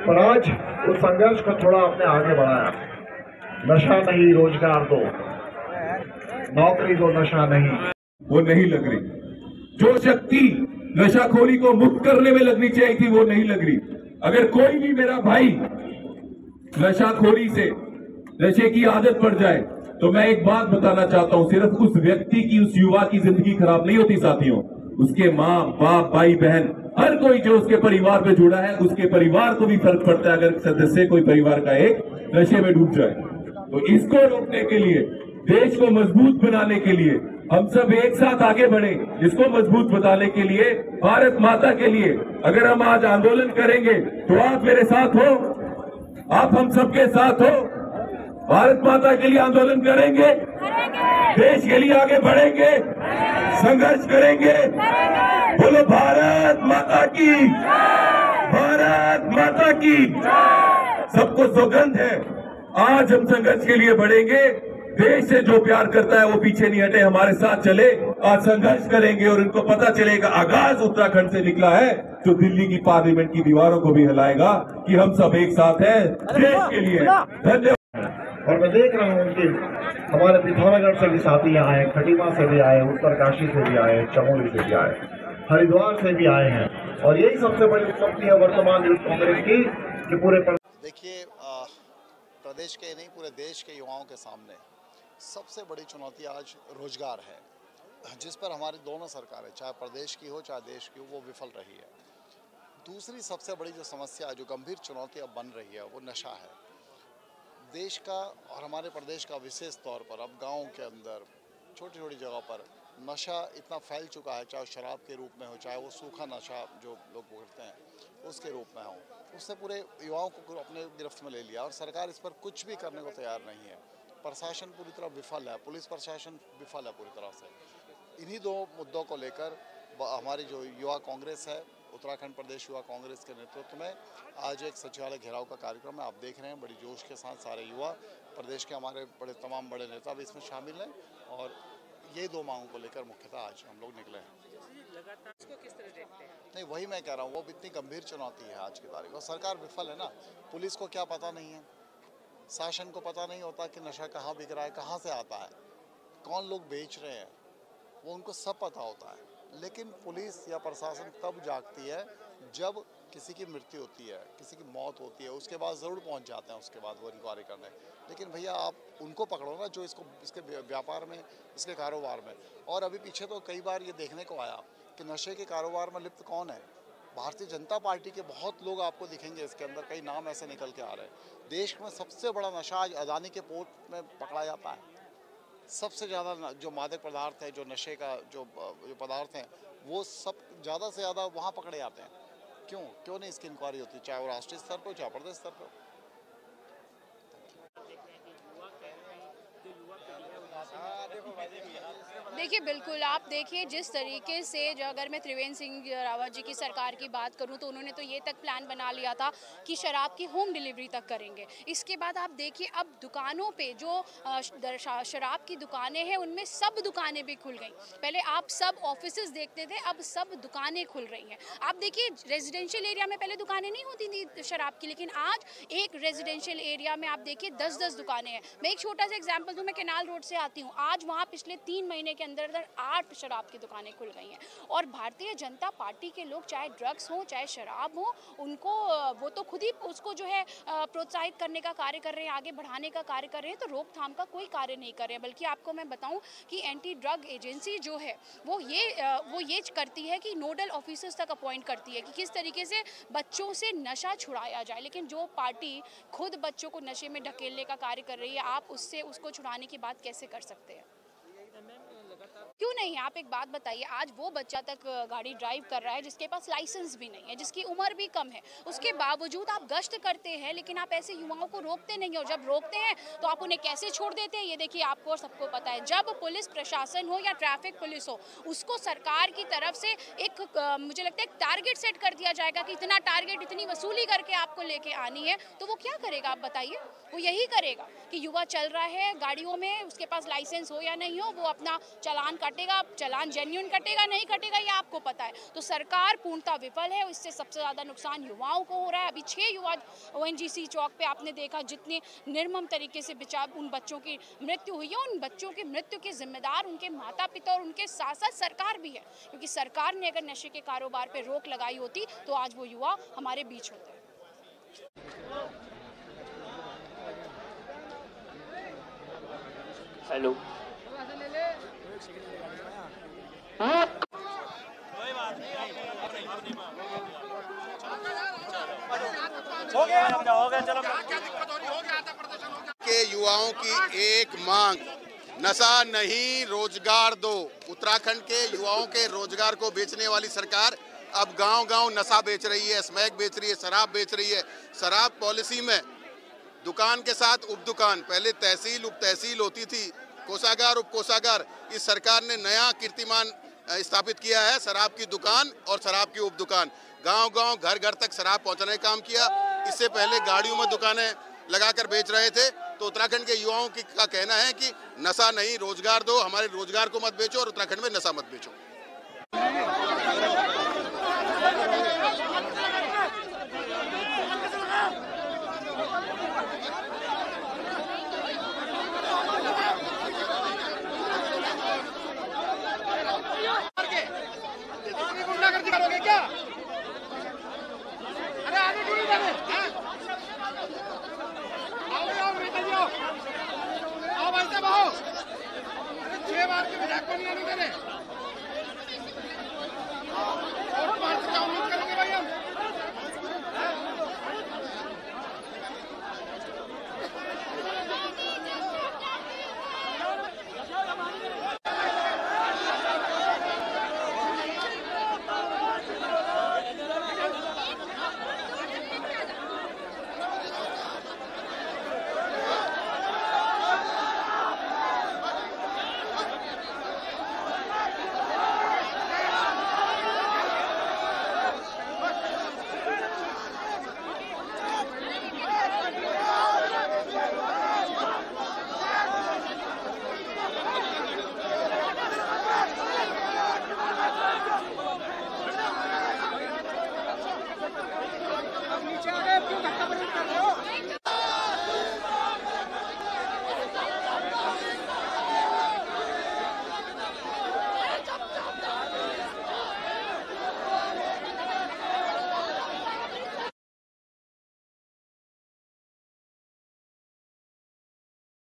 पर आज उस संघर्ष को थोड़ा अपने आगे बढ़ाया। नशा नहीं, रोजगार दो, नौकरी दो, नशा नहीं, वो नहीं लग रही। जो शक्ति नशाखोरी को मुक्त करने में लगनी चाहिए थी वो नहीं लग रही। अगर कोई भी मेरा भाई नशाखोरी से, नशे की आदत पड़ जाए तो मैं एक बात बताना चाहता हूं, सिर्फ उस व्यक्ति की, उस युवा की जिंदगी खराब नहीं होती साथियों, उसके माँ बाप, भाई बहन, हर कोई जो उसके परिवार में जुड़ा है उसके परिवार को भी फर्क पड़ता है अगर सदस्य कोई परिवार का एक नशे में डूब जाए। तो इसको रोकने के लिए, देश को मजबूत बनाने के लिए हम सब एक साथ आगे बढ़े। इसको मजबूत बनाने के लिए, भारत माता के लिए अगर हम आज आंदोलन करेंगे तो आप मेरे साथ हो, आप हम सबके साथ हो। भारत माता के लिए आंदोलन करेंगे, देश के लिए आगे बढ़ेंगे, संघर्ष करेंगे। बोलो भारत माता की, भारत माता की। सबको सौगंध है, आज हम संघर्ष के लिए बढ़ेंगे। देश से जो प्यार करता है वो पीछे नहीं हटे, हमारे साथ चले। आज संघर्ष करेंगे और इनको पता चलेगा आगाज उत्तराखंड से निकला है, जो दिल्ली की पार्लियामेंट की दीवारों को भी हिलाएगा कि हम सब एक साथ हैं देश के लिए। धन्यवाद। और मैं देख रहा हूँ कि हमारे पिथौरागढ़ से भी साथी यहाँ आए, खटीमा से भी आए, उत्तरकाशी से भी आए, चमोली से भी आए, हरिद्वार से भी आए हैं। और यही सबसे बड़ी उपलब्धि है वर्तमान यूथ कांग्रेस की कि पूरे देखिए, प्रदेश के नहीं पूरे देश के युवाओं के सामने सबसे बड़ी चुनौती आज रोजगार है, जिस पर हमारी दोनों सरकारें, चाहे प्रदेश की हो चाहे देश की हो, वो विफल रही है। दूसरी सबसे बड़ी जो समस्या, जो गंभीर चुनौती अब बन रही है, वो नशा है। देश का और हमारे प्रदेश का विशेष तौर पर अब गाँव के अंदर छोटी छोटी जगह पर नशा इतना फैल चुका है, चाहे शराब के रूप में हो, चाहे वो सूखा नशा जो लोग बोलते हैं उसके रूप में हो, उससे पूरे युवाओं को अपने गिरफ्त में ले लिया और सरकार इस पर कुछ भी करने को तैयार नहीं है। प्रशासन पूरी तरह विफल है, पुलिस प्रशासन विफल है पूरी तरह से। इन्हीं दो मुद्दों को लेकर हमारी जो युवा कांग्रेस है, उत्तराखंड प्रदेश युवा कांग्रेस के नेतृत्व में आज एक सचिवालय घेराव का कार्यक्रम है। आप देख रहे हैं बड़ी जोश के साथ सारे युवा, प्रदेश के हमारे तमाम बड़े नेता भी इसमें शामिल हैं और ये दो मांगों को लेकर मुख्यतः आज हम लोग निकले हैं। इसको किस तरह देखते हैं? नहीं, वही मैं कह रहा हूँ, वो इतनी गंभीर चुनौती है आज की तारीख, और सरकार विफल है ना। पुलिस को क्या पता नहीं है, शासन को पता नहीं होता कि नशा कहाँ बिक रहा है, कहाँ से आता है, कौन लोग बेच रहे हैं, वो उनको सब पता होता है। लेकिन पुलिस या प्रशासन तब जागती है जब किसी की मृत्यु होती है, किसी की मौत होती है, उसके बाद ज़रूर पहुंच जाते हैं, उसके बाद वो इंक्वायरी करने। लेकिन भैया आप उनको पकड़ो ना जो इसके व्यापार में, इसके कारोबार में। और अभी पीछे तो कई बार ये देखने को आया कि नशे के कारोबार में लिप्त कौन है। भारतीय जनता पार्टी के बहुत लोग आपको दिखेंगे इसके अंदर, कई नाम ऐसे निकल के आ रहे हैं। देश में सबसे बड़ा नशा आज अदानी के पोर्ट में पकड़ा जाता है। सबसे ज़्यादा जो मादक पदार्थ है, जो नशे का जो पदार्थ हैं, वो सब ज़्यादा से ज़्यादा वहाँ पकड़े जाते हैं। क्यों नहीं इसकी इंक्वायरी होती, चाहे वो राष्ट्रीय स्तर पर हो चाहे प्रदेश स्तर पर हो। देखिए, बिल्कुल आप देखिए जिस तरीके से, जो अगर मैं त्रिवेंद्र सिंह रावत जी की सरकार की बात करूं तो उन्होंने तो ये तक प्लान बना लिया था कि शराब की होम डिलीवरी तक करेंगे। इसके बाद आप देखिए अब दुकानों पे जो शराब की दुकानें हैं उनमें सब दुकानें भी खुल गई। पहले आप सब ऑफिसेज देखते थे, अब सब दुकानें खुल रही हैं। आप देखिए रेजिडेंशियल एरिया में पहले दुकानें नहीं होती थी शराब की, लेकिन आज एक रेजिडेंशियल एरिया में आप देखिए 10-10 दुकानें हैं। मैं एक छोटा सा एग्जाम्पल दूँ, मैं कैनाल रोड से आती हूँ, आज वहाँ पिछले 3 महीने के अंदर 8 शराब की दुकानें खुल गई हैं। और भारतीय जनता पार्टी के लोग, चाहे ड्रग्स हो चाहे शराब हो, उनको वो तो खुद ही उसको जो है प्रोत्साहित करने का कार्य कर रहे हैं, आगे बढ़ाने का कार्य कर रहे हैं, तो रोकथाम का कोई कार्य नहीं कर रहे हैं। बल्कि आपको मैं बताऊं कि एंटी ड्रग एजेंसी जो है वो ये करती है कि नोडल ऑफिसर्स तक अपॉइंट करती है कि किस तरीके से बच्चों से नशा छुड़ाया जाए। लेकिन जो पार्टी खुद बच्चों को नशे में ढकेलने का कार्य कर रही है, आप उसको छुड़ाने की बात कैसे कर सकते हैं? क्यों नहीं? आप एक बात बताइए, आज वो बच्चा तक गाड़ी ड्राइव कर रहा है जिसके पास लाइसेंस भी नहीं है, जिसकी उम्र भी कम है, उसके बावजूद आप गश्त करते हैं, लेकिन आप ऐसे युवाओं को रोकते नहीं हो। जब रोकते हैं तो आप उन्हें कैसे छोड़ देते हैं, ये देखिए आपको सबको पता है। जब पुलिस प्रशासन हो या ट्रैफिक पुलिस हो, उसको सरकार की तरफ से एक मुझे लगता है एक टारगेट सेट कर दिया जाएगा कि इतना टारगेट, इतनी वसूली करके आपको लेके आनी है, तो वो क्या करेगा आप बताइए? वो यही करेगा कि युवा चल रहा है गाड़ियों में, उसके पास लाइसेंस हो या नहीं हो, वो अपना चालान कटेगा, चालान जेन्युइन कटेगा नहीं कटेगा ये आपको पता है। तो सरकार पूर्णतः विफल है, इससे सबसे ज़्यादा नुकसान युवाओं को हो रहा है। अभी 6 युवा ONGC चौक पे आपने देखा जितने निर्मम तरीके से उन बच्चों की मृत्यु हुई है। उन बच्चों की मृत्यु के जिम्मेदार उनके माता पिता और उनके साथ साथ सरकार भी है, क्योंकि सरकार ने अगर नशे के कारोबार पे रोक लगाई होती तो आज वो युवा हमारे बीच होते। हेलो हो गया चलो। के युवाओं की एक मांग, नशा नहीं रोजगार दो। उत्तराखंड के युवाओं के रोजगार को बेचने वाली सरकार अब गांव-गांव नशा बेच रही है, स्मैक बेच रही है, शराब बेच रही है। शराब पॉलिसी में दुकान के साथ उप दुकान, पहले तहसील उप तहसील होती थी, कोषागार उप कोषागार। इस सरकार ने नया कीर्तिमान स्थापित किया है, शराब की दुकान और शराब की उप दुकान। गांव-गांव घर-घर तक शराब पहुंचाने का काम किया। इससे पहले गाड़ियों में दुकानें लगाकर बेच रहे थे। तो उत्तराखंड के युवाओं का कहना है कि नशा नहीं रोजगार दो, हमारे रोजगार को मत बेचो और उत्तराखंड में नशा मत बेचो। क्या? अरे आगे क्यों नहीं जा रहे? आओ निकल जाओ, आओ भाई साहब आओ। 6 बार के विधायक को नहीं आने दे रहे।